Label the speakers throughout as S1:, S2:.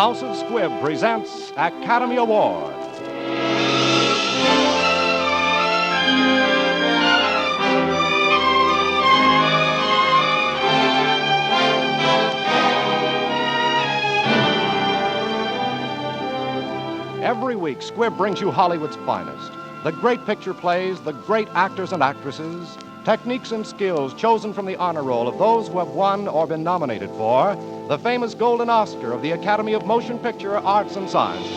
S1: House of Squibb presents Academy Award. Every week, Squibb brings you Hollywood's finest. The great picture plays, the great actors and actresses, techniques and skills chosen from the honor roll of those who have won or been nominated for the famous Golden Oscar of the Academy of Motion Picture Arts and Sciences.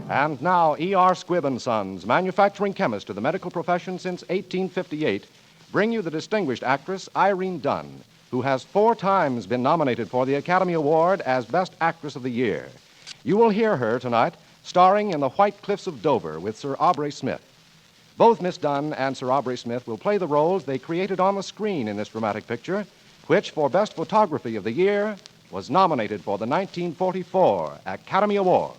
S1: And now, E.R. Squibb & Sons, manufacturing chemist to the medical profession since 1858, bring you the distinguished actress Irene Dunne, who has 4 times been nominated for the Academy Award as Best Actress of the Year. You will hear her tonight starring in The White Cliffs of Dover with Sir Aubrey Smith. Both Miss Dunne and Sir Aubrey Smith will play the roles they created on the screen in this dramatic picture, which, for Best Photography of the Year, was nominated for the 1944 Academy Award.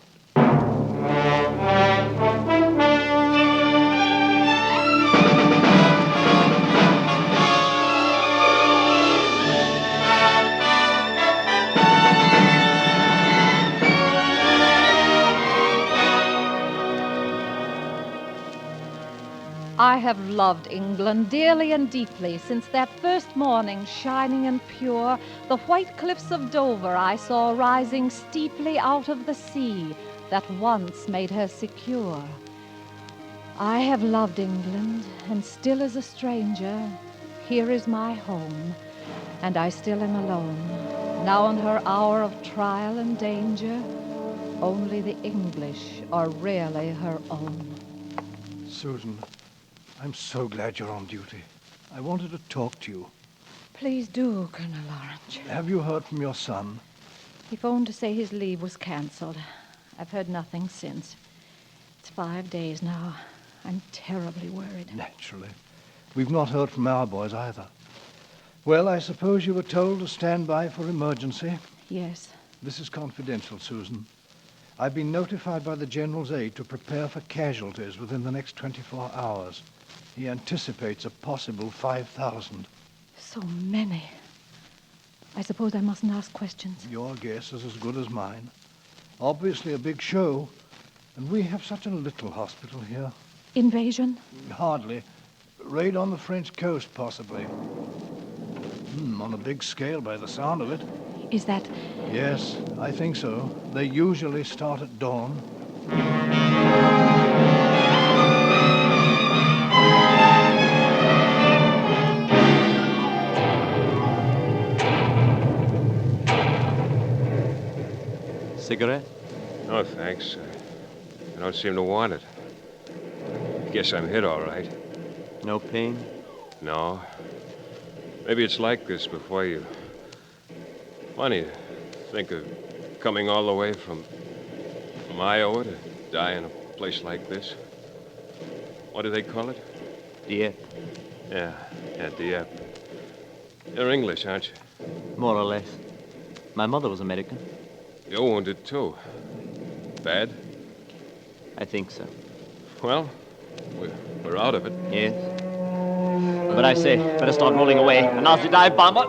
S2: I have loved England dearly and deeply since that first morning, shining and pure, the white cliffs of Dover I saw rising steeply out of the sea that once made her secure. I have loved England, and still as a stranger, here is my home, and I still am alone. Now in her hour of trial and danger, only the English are really her own.
S3: Susan, I'm so glad you're on duty. I wanted to talk to you.
S2: Please do, Colonel Orange.
S3: Have you heard from your son?
S2: He phoned to say his leave was canceled. I've heard nothing since. It's 5 days now. I'm terribly worried.
S3: Naturally. We've not heard from our boys either. Well, I suppose you were told to stand by for emergency?
S2: Yes.
S3: This is confidential, Susan. I've been notified by the General's aide to prepare for casualties within the next 24 hours. He anticipates a possible 5,000.
S2: So many. I suppose I mustn't ask questions.
S3: Your guess is as good as mine. Obviously a big show, and we have such a little hospital here.
S2: Invasion?
S3: Hardly. Raid on the French coast, possibly. On a big scale by the sound of it.
S2: Is that...
S3: Yes, I think so. They usually start at dawn.
S4: Cigarette?
S5: No, thanks. I don't seem to want it. Guess I'm hit all right.
S4: No pain?
S5: No. Maybe it's like this before you. Funny to think of coming all the way from Iowa to die in a place like this. What do they call it?
S4: Dieppe.
S5: Yeah, Dieppe. You're English, aren't you?
S4: More or less. My mother was American.
S5: You're wounded, too. Bad?
S4: I think so.
S5: Well, we're out of it.
S4: Yes. But I say, better start rolling away. A Nazi dive bomber.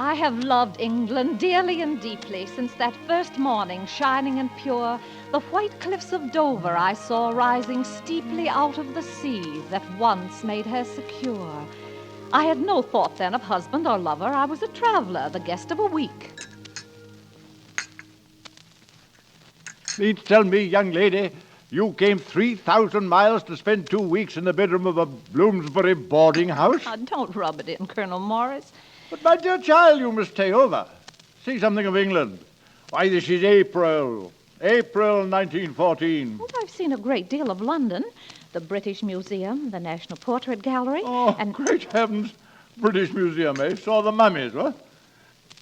S2: I have loved England dearly and deeply since that first morning, shining and pure, the white cliffs of Dover I saw rising steeply out of the sea that once made her secure. I had no thought then of husband or lover. I was a traveler, the guest of a week.
S6: Please tell me, young lady, you came 3,000 miles to spend 2 weeks in the bedroom of a Bloomsbury boarding house?
S2: Don't rub it in, Colonel Morris.
S6: But, my dear child, you must stay over. See something of England. Why, this is April 1914.
S2: Well, I've seen a great deal of London. The British Museum, the National Portrait Gallery,
S6: and... great heavens. British Museum, eh? Saw the mummies, what?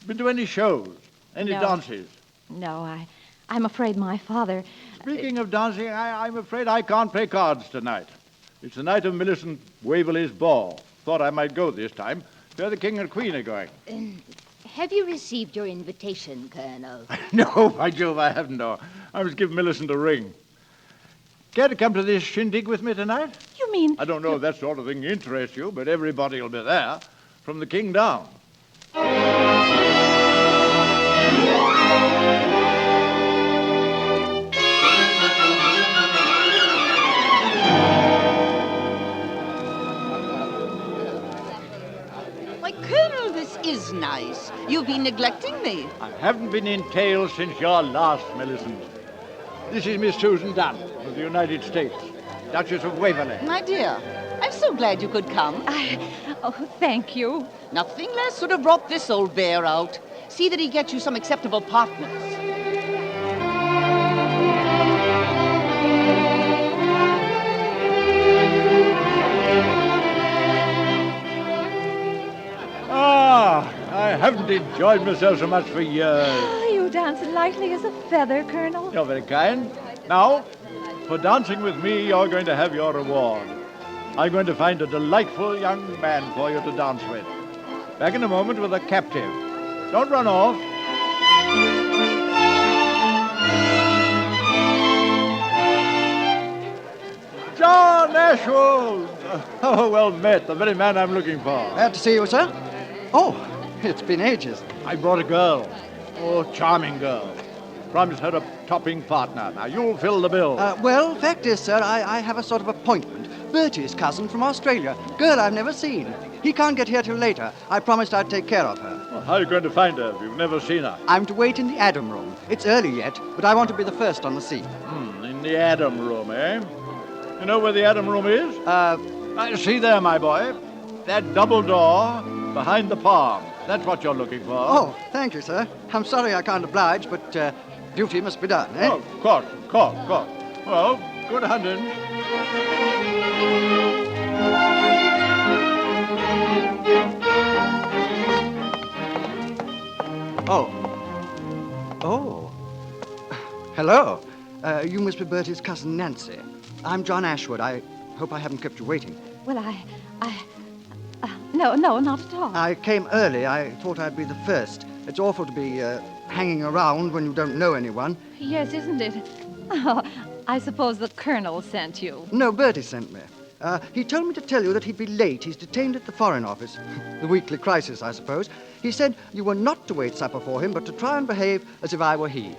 S6: Been to any shows? Any dances?
S2: No, I'm afraid my father...
S6: Speaking of dancing, I'm afraid I can't play cards tonight. It's the night of Millicent Waverley's ball. Thought I might go this time. Where the King and Queen are going.
S7: Have you received your invitation, Colonel?
S6: No, by Jove, I haven't. No. I was giving Millicent a ring. Care to come to this shindig with me tonight?
S2: You mean...
S6: I don't know if that sort of thing interests you, but everybody will be there, from the King down.
S8: Why, Colonel, this is nice. You've been neglecting me.
S6: I haven't been in tail since your last, Millicent. This is Miss Susan Dunn of the United States, Duchess of Waverley.
S8: My dear, I'm so glad you could come.
S2: Oh, thank you.
S8: Nothing less would have brought this old bear out. See that he gets you some acceptable partners.
S6: I haven't enjoyed myself so much for years.
S2: You dance lightly as a feather, Colonel.
S6: You're very kind. Now, for dancing with me, you're going to have your reward. I'm going to find a delightful young man for you to dance with. Back in a moment with a captive. Don't run off. John Ashwood! Oh, well met. The very man I'm looking for.
S9: Glad to see you, sir. Oh, it's been ages.
S6: I brought a girl. Oh, charming girl. Promised her a topping partner. Now, you'll fill the bill.
S9: Well, fact is, sir, I have a sort of appointment. Bertie's cousin from Australia. Girl I've never seen. He can't get here till later. I promised I'd take care of her.
S6: Well, how are you going to find her if you've never seen her?
S9: I'm to wait in the Adam room. It's early yet, but I want to be the first on the scene.
S6: In the Adam room, eh? You know where the Adam room is? See there, my boy. That double door behind the palm. That's what you're looking for.
S9: Oh, thank you, sir. I'm sorry I can't oblige, but duty must be done, eh?
S6: Oh, of course. Well, good hunting.
S9: Oh. Hello. You must be Bertie's cousin, Nancy. I'm John Ashwood. I hope I haven't kept you waiting.
S2: Well, no, not at all.
S9: I came early. I thought I'd be the first. It's awful to be hanging around when you don't know anyone.
S2: Yes, isn't it? Oh, I suppose the Colonel sent you.
S9: No, Bertie sent me. He told me to tell you that he'd be late. He's detained at the Foreign Office. The weekly crisis, I suppose. He said you were not to wait supper for him, but to try and behave as if I were he.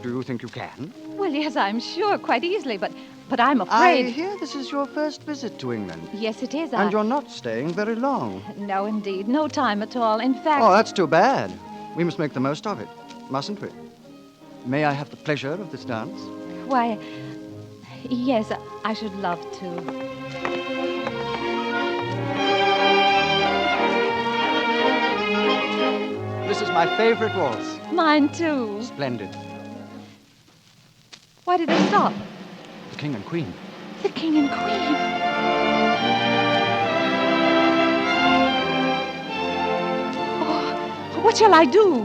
S9: Do you think you can?
S2: Well, yes, I'm sure, quite easily, but I'm afraid...
S9: I hear this is your first visit to England.
S2: Yes, it is.
S9: And you're not staying very long.
S2: No, indeed. No time at all. In fact...
S9: Oh, that's too bad. We must make the most of it, mustn't we? May I have the pleasure of this dance?
S2: Why, yes, I should love to.
S9: This is my favorite waltz.
S2: Mine, too.
S9: Splendid.
S2: Why did they stop?
S9: The King and Queen.
S2: The King and Queen. Oh, what shall I do?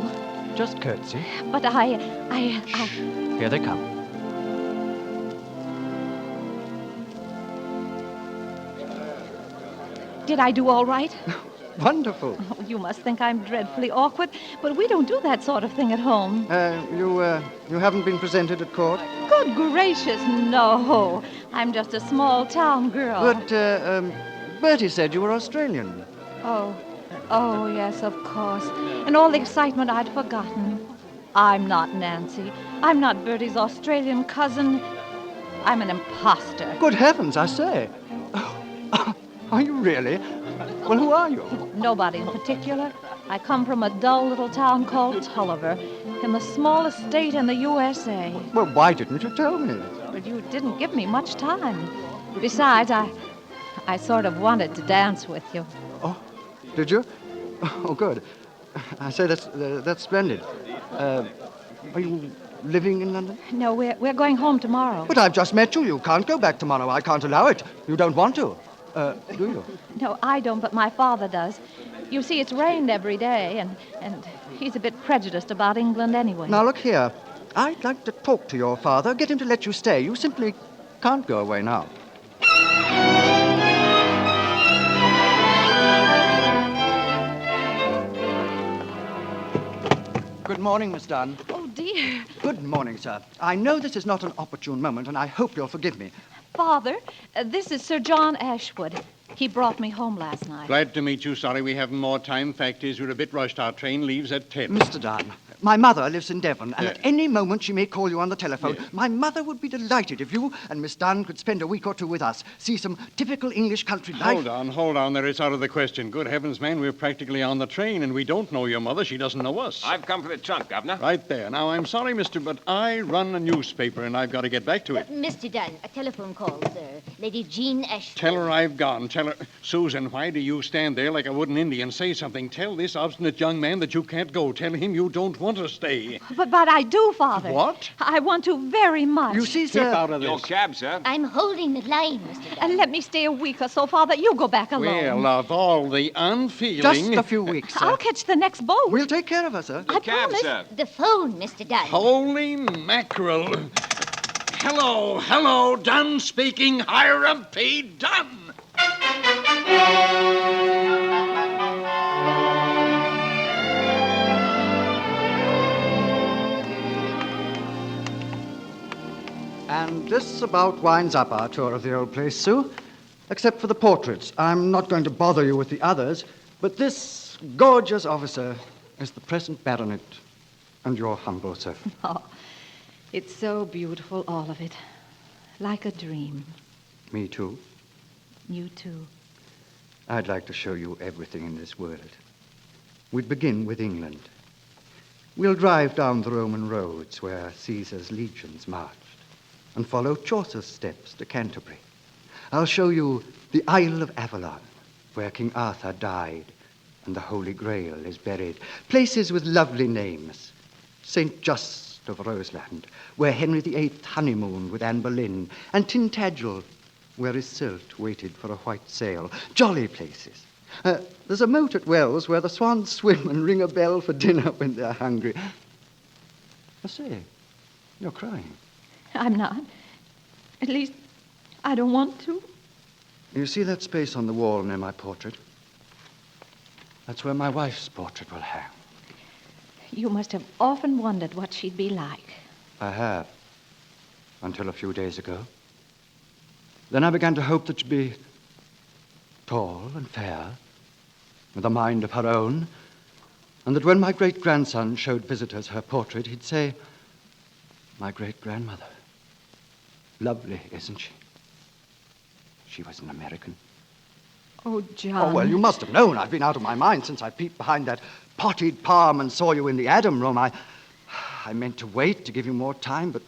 S9: Just curtsy.
S2: But
S9: Here they come.
S2: Did I do all right?
S9: Wonderful.
S2: Oh, you must think I'm dreadfully awkward, but we don't do that sort of thing at home.
S9: You haven't been presented at court?
S2: Good gracious, no. I'm just a small town girl.
S9: But, Bertie said you were Australian.
S2: Oh, yes, of course. In all the excitement, I'd forgotten. I'm not Nancy. I'm not Bertie's Australian cousin. I'm an imposter.
S9: Good heavens, I say. Oh, are you really? Well, who are you?
S2: Nobody in particular. I come from a dull little town called Tulliver, in the smallest state in the USA.
S9: Well, why didn't you tell me?
S2: But you didn't give me much time. Besides, I sort of wanted to dance with you.
S9: Oh, did you? Oh, good. I say that's splendid. Are you living in London?
S2: No, we're going home tomorrow.
S9: But I've just met you. You can't go back tomorrow. I can't allow it. You don't want to. Do you?
S2: No, I don't, but my father does. You see, it's rained every day, and he's a bit prejudiced about England anyway.
S9: Now, look here. I'd like to talk to your father, get him to let you stay. You simply can't go away now. Good morning, Miss Dunn.
S2: Oh, dear.
S9: Good morning, sir. I know this is not an opportune moment, and I hope you'll forgive me.
S2: Father, this is Sir John Ashwood. He brought me home last night.
S10: Glad to meet you. Sorry we haven't more time. Fact is, we're a bit rushed. Our train leaves at 10.
S9: Mr. Dunn, my mother lives in Devon, and at any moment she may call you on the telephone.
S10: Yes.
S9: My mother would be delighted if you and Miss Dunn could spend a week or two with us, see some typical English country life.
S10: Hold on. There is out of the question. Good heavens, man, we're practically on the train, and we don't know your mother. She doesn't know us.
S5: I've come for the trunk, Governor.
S10: Right there. Now, I'm sorry, mister, but I run a newspaper, and I've got to get back to it.
S7: Mr. Dunn, a telephone call, sir. Lady Jean Ashwood.
S10: Tell her I've gone. Tell her... Susan, why do you stand there like a wooden Indian? Say something. Tell this obstinate young man that you can't go. Tell him you don't want to stay.
S2: But I do, Father.
S10: What?
S2: I want to very much.
S9: You see,
S10: Keep
S9: sir...
S10: out of this.
S5: Your cab, sir.
S7: I'm holding the line, Mr. Dunn.
S2: And let me stay a week or so, Father. You go back alone.
S10: Well, of all the unfeeling...
S9: Just a few weeks, sir.
S2: I'll catch the next boat.
S9: We'll take care of her, sir.
S2: I
S5: Cab,
S2: promise.
S5: sir.
S7: The phone, Mr. Dunn.
S10: Holy mackerel. Hello, Dunn speaking. Hiram P. Dunn.
S9: And this about winds up our tour of the old place, Sue. Except for the portraits. I'm not going to bother you with the others, but this gorgeous officer is the present baronet and your humble servant.
S2: Oh, it's so beautiful, all of it. Like a dream.
S9: Me too.
S2: You too.
S9: I'd like to show you everything in this world. We'd begin with England. We'll drive down the Roman roads where Caesar's legions marched and follow Chaucer's steps to Canterbury. I'll show you the Isle of Avalon, where King Arthur died and the Holy Grail is buried. Places with lovely names. St. Just of Roseland, where Henry VIII honeymooned with Anne Boleyn, and Tintagel, where Iseult waited for a white sail. Jolly places. There's a moat at Wells where the swans swim and ring a bell for dinner when they're hungry. I say, you're crying.
S2: I'm not. At least, I don't want to.
S9: You see that space on the wall near my portrait? That's where my wife's portrait will hang.
S2: You must have often wondered what she'd be like.
S9: I have. Until a few days ago. Then I began to hope that she'd be tall and fair, with a mind of her own, and that when my great-grandson showed visitors her portrait, he'd say, "My great-grandmother. Lovely, isn't she?" She was an American.
S2: Oh, John.
S9: Oh, well, you must have known I've been out of my mind since I peeped behind that potted palm and saw you in the Adam room. I meant to wait to give you more time, but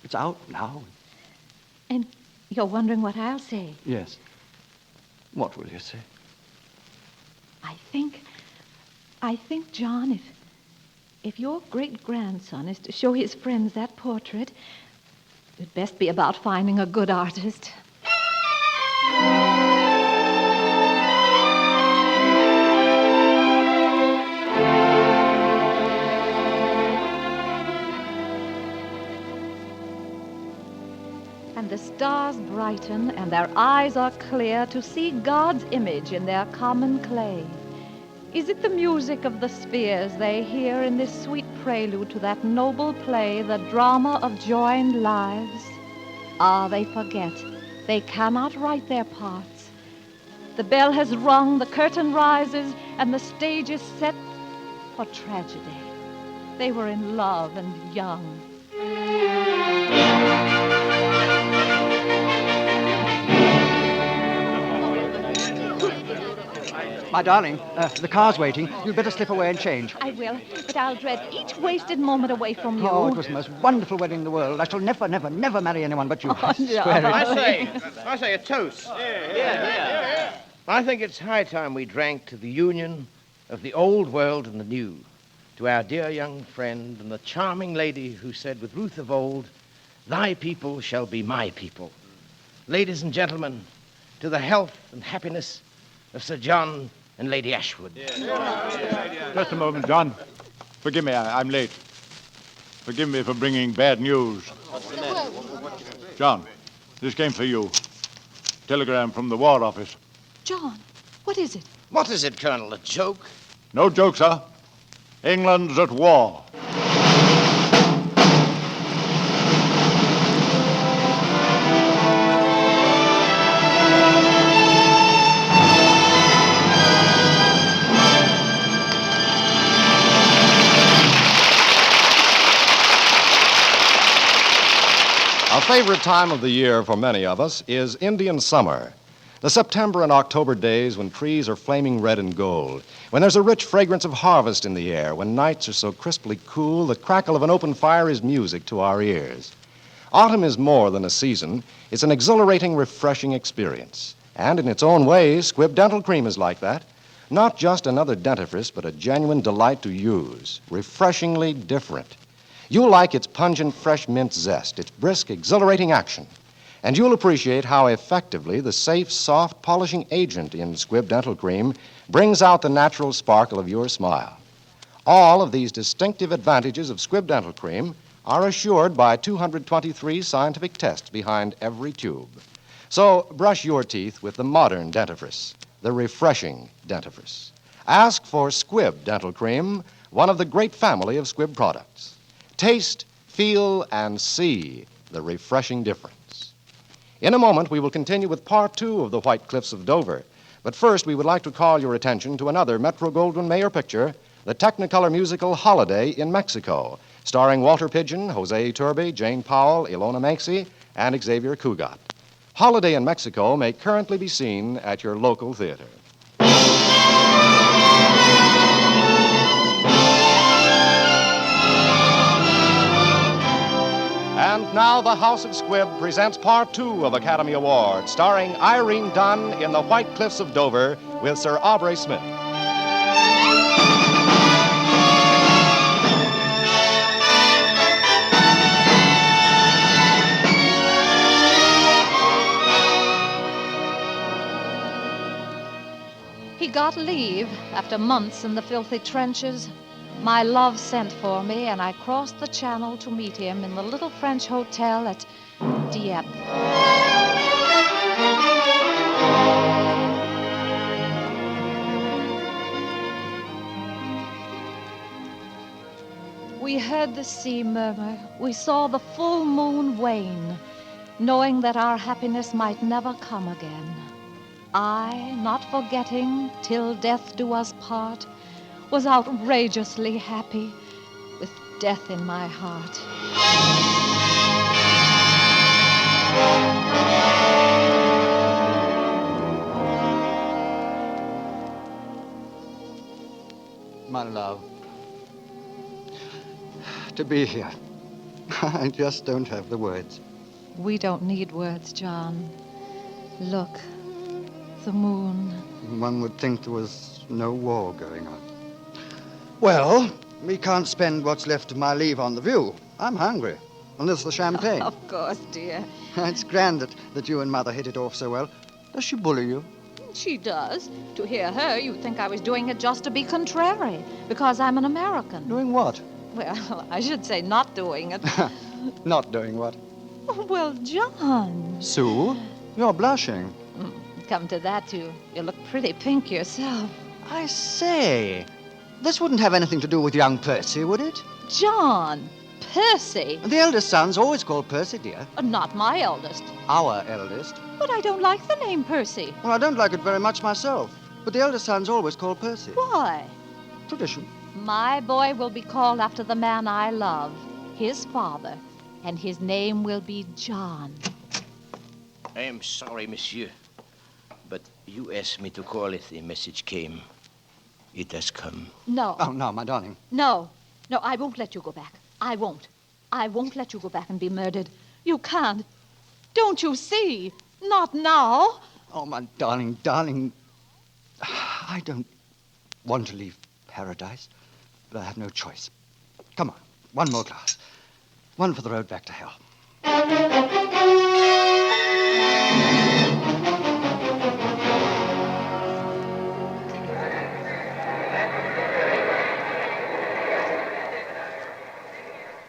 S9: it's out now.
S2: And you're wondering what I'll say.
S9: Yes. What will you say?
S2: I think, John, if your great-grandson is to show his friends that portrait, it'd best be about finding a good artist. And the stars brighten, and their eyes are clear to see God's image in their common clay. Is it the music of the spheres they hear in this sweet prelude to that noble play, the drama of joined lives? Ah, they forget. They cannot write their parts. The bell has rung, the curtain rises, and the stage is set for tragedy. They were in love and young.
S9: My darling, the car's waiting. You'd better slip away and change.
S2: I will, but I'll dread each wasted moment away from you.
S9: Oh, it was the most wonderful wedding in the world. I shall never, never, never marry anyone but you. I swear it.
S11: I say a toast. Yeah. I think it's high time we drank to the union of the old world and the new, to our dear young friend and the charming lady who said with Ruth of old, "Thy people shall be my people." Ladies and gentlemen, to the health and happiness of Sir John and Lady Ashwood.
S6: Just a moment, John. Forgive me, I'm late. Forgive me for bringing bad news. John, this came for you. Telegram from the War Office.
S2: John, what is it?
S11: What is it, Colonel? A joke?
S6: No joke, sir. England's at war.
S1: A favorite time of the year for many of us is Indian summer. The September and October days when trees are flaming red and gold, when there's a rich fragrance of harvest in the air, when nights are so crisply cool the crackle of an open fire is music to our ears. Autumn is more than a season. It's an exhilarating, refreshing experience. And in its own way, Squibb Dental Cream is like that. Not just another dentifrice, but a genuine delight to use. Refreshingly different. You'll like its pungent, fresh mint zest, its brisk, exhilarating action. And you'll appreciate how effectively the safe, soft, polishing agent in Squibb Dental Cream brings out the natural sparkle of your smile. All of these distinctive advantages of Squibb Dental Cream are assured by 223 scientific tests behind every tube. So brush your teeth with the modern dentifrice, the refreshing dentifrice. Ask for Squibb Dental Cream, one of the great family of Squibb products. Taste, feel, and see the refreshing difference. In a moment, we will continue with part 2 of The White Cliffs of Dover. But first, we would like to call your attention to another Metro-Goldwyn-Mayer picture, the Technicolor musical Holiday in Mexico, starring Walter Pidgeon, Jose Iturbe, Jane Powell, Ilona Manxie, and Xavier Cugat. Holiday in Mexico may currently be seen at your local theater. And now the House of Squibb presents part 2 of Academy Award, starring Irene Dunne in The White Cliffs of Dover with Sir Aubrey Smith.
S2: He got leave after months in the filthy trenches. My love sent for me, and I crossed the channel to meet him in the little French hotel at Dieppe. We heard the sea murmur. We saw the full moon wane, knowing that our happiness might never come again. I, not forgetting till death do us part, was outrageously happy with death in my heart.
S9: My love, to be here, I just don't have the words.
S2: We don't need words, John. Look, the moon.
S9: One would think there was no war going on. Well, we can't spend what's left of my leave on the view. I'm hungry. And there's the champagne.
S2: Of course, dear.
S9: It's grand that you and Mother hit it off so well. Does she bully you?
S2: She does. To hear her, you'd think I was doing it just to be contrary, because I'm an American.
S9: Doing what?
S2: Well, I should say not doing it.
S9: Not doing what?
S2: Well, John.
S9: Sue, you're blushing.
S2: Come to that, you look pretty pink yourself.
S9: I say, this wouldn't have anything to do with young Percy, would it?
S2: John, Percy.
S9: The eldest son's always called Percy, dear.
S2: Not my eldest.
S9: Our eldest.
S2: But I don't like the name Percy.
S9: Well, I don't like it very much myself. But the eldest son's always called Percy.
S2: Why?
S9: Tradition.
S2: My boy will be called after the man I love, his father, and his name will be John.
S11: I am sorry, monsieur, but you asked me to call if the message came. It has come.
S2: No.
S9: Oh, no, my darling.
S2: No, I won't let you go back. I won't let you go back and be murdered. You can't. Don't you see? Not now.
S9: Oh, my darling. I don't want to leave paradise, but I have no choice. Come on, one more glass. One for the road back to hell.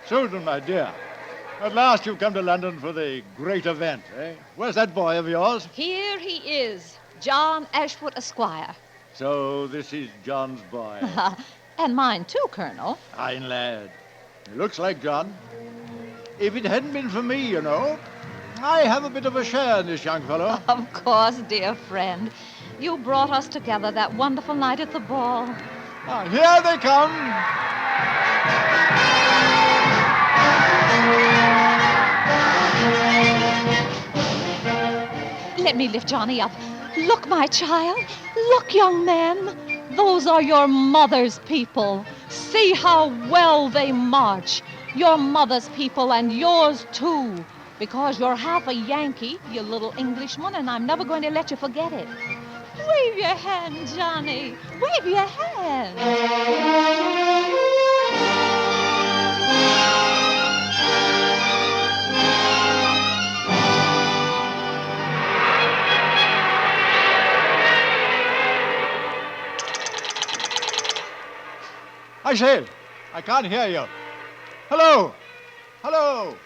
S6: Susan, my dear. At last you've come to London for the great event, eh? Where's that boy of yours?
S2: Here he is, John Ashwood, Esquire.
S6: So this is John's boy.
S2: And mine too, Colonel.
S6: Fine lad. He looks like John. If it hadn't been for me, you know, I have a bit of a share in this young fellow.
S2: Of course, dear friend. You brought us together that wonderful night at the ball.
S6: Here they come.
S2: Let me lift Johnny up. Look, my child. Look, young man. Those are your mother's people. See how well they march. Your mother's people and yours, too. Because you're half a Yankee, you little Englishman, and I'm never going to let you forget it. Wave your hand, Johnny. Wave your hand.
S6: I say, I can't hear you. Hello? Hello?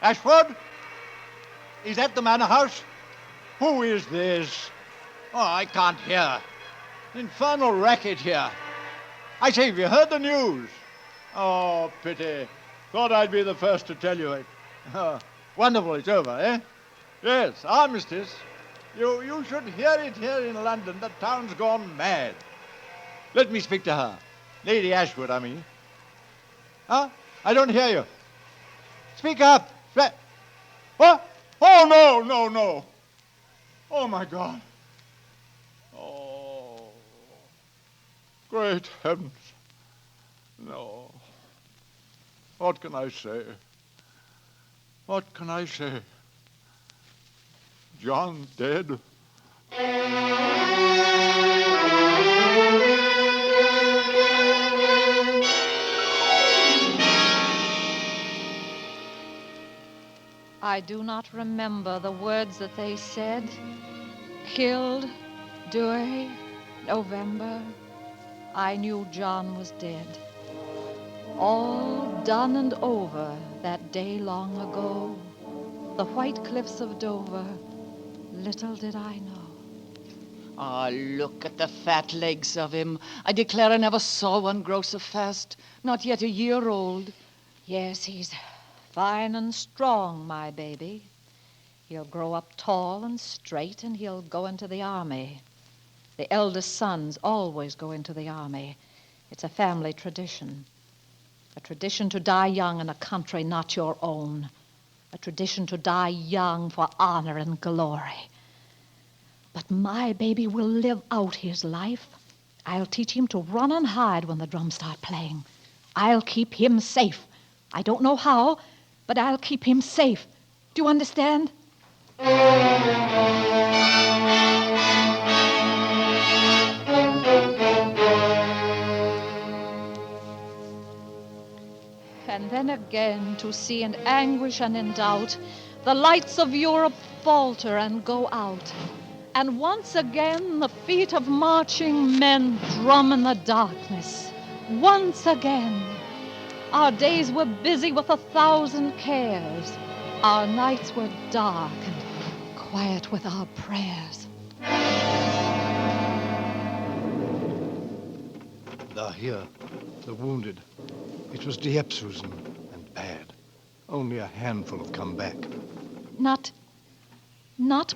S6: Ashwood? Is that the manor house? Who is this? Oh, I can't hear. Infernal racket here. I say, have you heard the news? Oh, pity. Thought I'd be the first to tell you it. Wonderful, it's over, eh? Yes, armistice. You should hear it here in London. The town's gone mad. Let me speak to her. Lady Ashwood, I mean. Huh? I don't hear you. Speak up. What? Oh, no. Oh, my God. Oh. Great heavens. No. What can I say? What can I say? John dead?
S2: I do not remember the words that they said. Killed, Duer, November. I knew John was dead. All done and over that day long ago. The white cliffs of Dover, little did I know.
S8: Ah, look at the fat legs of him. I declare I never saw one grow so fast. Not yet a year old.
S2: Yes, he's fine and strong, my baby. He'll grow up tall and straight, and he'll go into the army. The eldest sons always go into the army. It's a family tradition. A tradition to die young in a country not your own. A tradition to die young for honor and glory. But my baby will live out his life. I'll teach him to run and hide when the drums start playing. I'll keep him safe. I don't know how, but I'll keep him safe. Do you understand? And then again, to see in anguish and in doubt the lights of Europe falter and go out. And once again, the feet of marching men drum in the darkness. Once again. Our days were busy with 1,000 cares. Our nights were dark and quiet with our prayers.
S3: Here, the wounded. It was Dieppe, Susan, and bad. Only a handful have come back.
S2: Not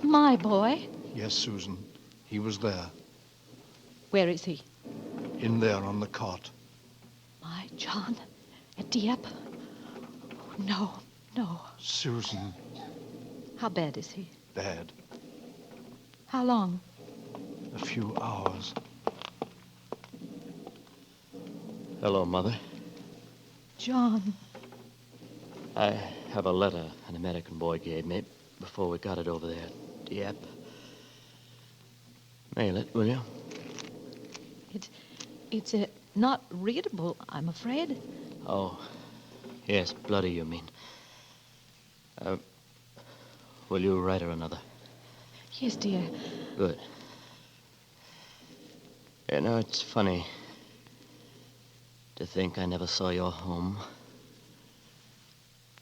S2: my boy?
S3: Yes, Susan. He was there.
S2: Where is he?
S3: In there on the cot.
S2: My John? At Dieppe? Oh, no.
S3: Susan.
S2: How bad is he?
S3: Bad.
S2: How long?
S3: A few hours.
S4: Hello, Mother.
S2: John.
S4: I have a letter an American boy gave me before we got it over there at Dieppe. Mail it, will you?
S2: It's not readable, I'm afraid.
S4: Oh, yes, bloody, you mean. Will you write her another?
S2: Yes, dear.
S4: Good. You know, it's funny to think I never saw your home.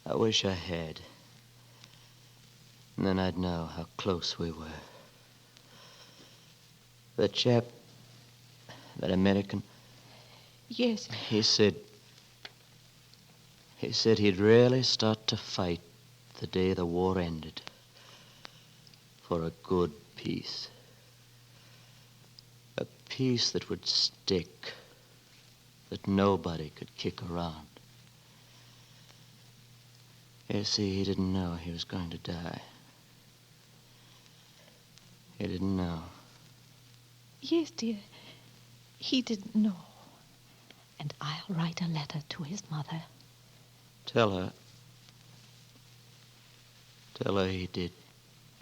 S4: I wish I had. And then I'd know how close we were. The chap, that American...
S8: Yes.
S4: He said he'd really start to fight the day the war ended. For a good peace. A peace that would stick. That nobody could kick around. You see, he didn't know he was going to die. He didn't know.
S2: Yes, dear. He didn't know. And I'll write a letter to his mother.
S4: Tell her he did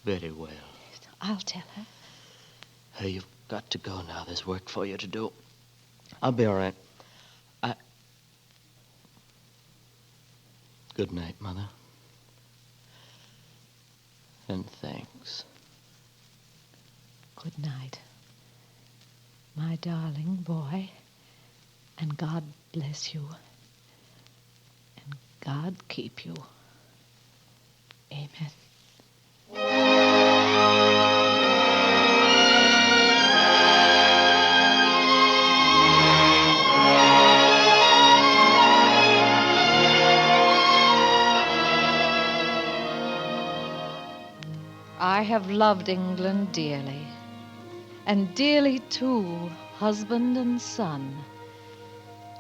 S4: very well.
S2: I'll tell her.
S4: Hey, you've got to go now. There's work for you to do. I'll be all right. Good night, Mother. And thanks.
S2: Good night, my darling boy. And God bless you. And God keep you. Amen. I have loved England dearly, and dearly too, husband and son.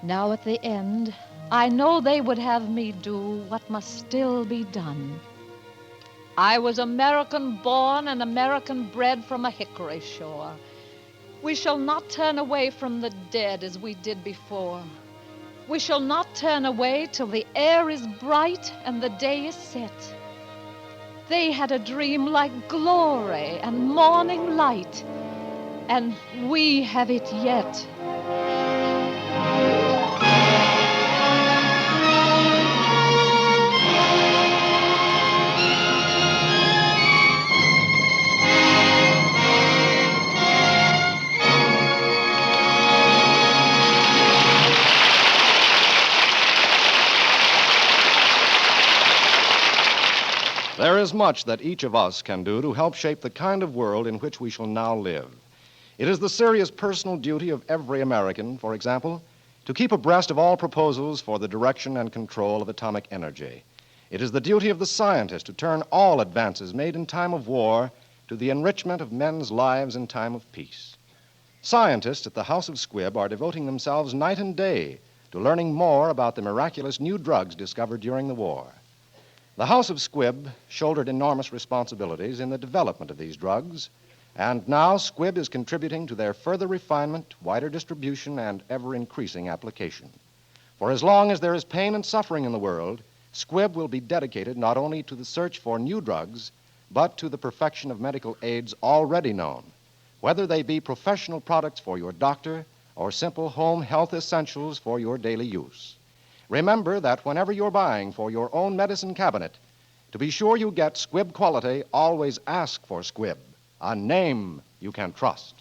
S2: Now at the end, I know they would have me do what must still be done. I was American born and American bred from a hickory shore. We shall not turn away from the dead as we did before. We shall not turn away till the air is bright and the day is set. They had a dream like glory and morning light, and we have it yet.
S1: There is much that each of us can do to help shape the kind of world in which we shall now live. It is the serious personal duty of every American, for example, to keep abreast of all proposals for the direction and control of atomic energy. It is the duty of the scientist to turn all advances made in time of war to the enrichment of men's lives in time of peace. Scientists at the House of Squibb are devoting themselves night and day to learning more about the miraculous new drugs discovered during the war. The House of Squibb shouldered enormous responsibilities in the development of these drugs, and now Squibb is contributing to their further refinement, wider distribution, and ever-increasing application. For as long as there is pain and suffering in the world, Squibb will be dedicated not only to the search for new drugs, but to the perfection of medical aids already known, whether they be professional products for your doctor or simple home health essentials for your daily use. Remember that whenever you're buying for your own medicine cabinet, to be sure you get Squibb quality, always ask for Squibb, a name you can trust.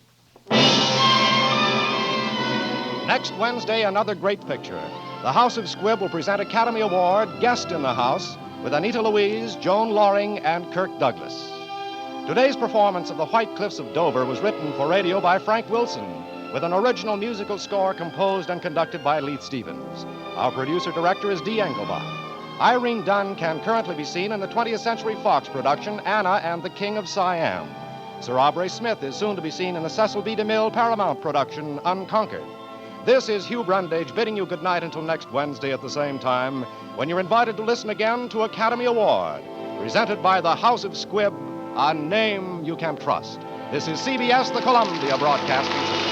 S1: Next Wednesday, another great picture. The House of Squibb will present Academy Award Guest in the House with Anita Louise, Joan Loring, and Kirk Douglas. Today's performance of The White Cliffs of Dover was written for radio by Frank Wilson, with an original musical score composed and conducted by Leith Stevens. Our producer-director is Dee Engelbach. Irene Dunne can currently be seen in the 20th Century Fox production, Anna and the King of Siam. Sir Aubrey Smith is soon to be seen in the Cecil B. DeMille Paramount production, Unconquered. This is Hugh Brundage bidding you good night until next Wednesday at the same time, when you're invited to listen again to Academy Award, presented by the House of Squibb, a name you can trust. This is CBS, the Columbia Broadcasting System.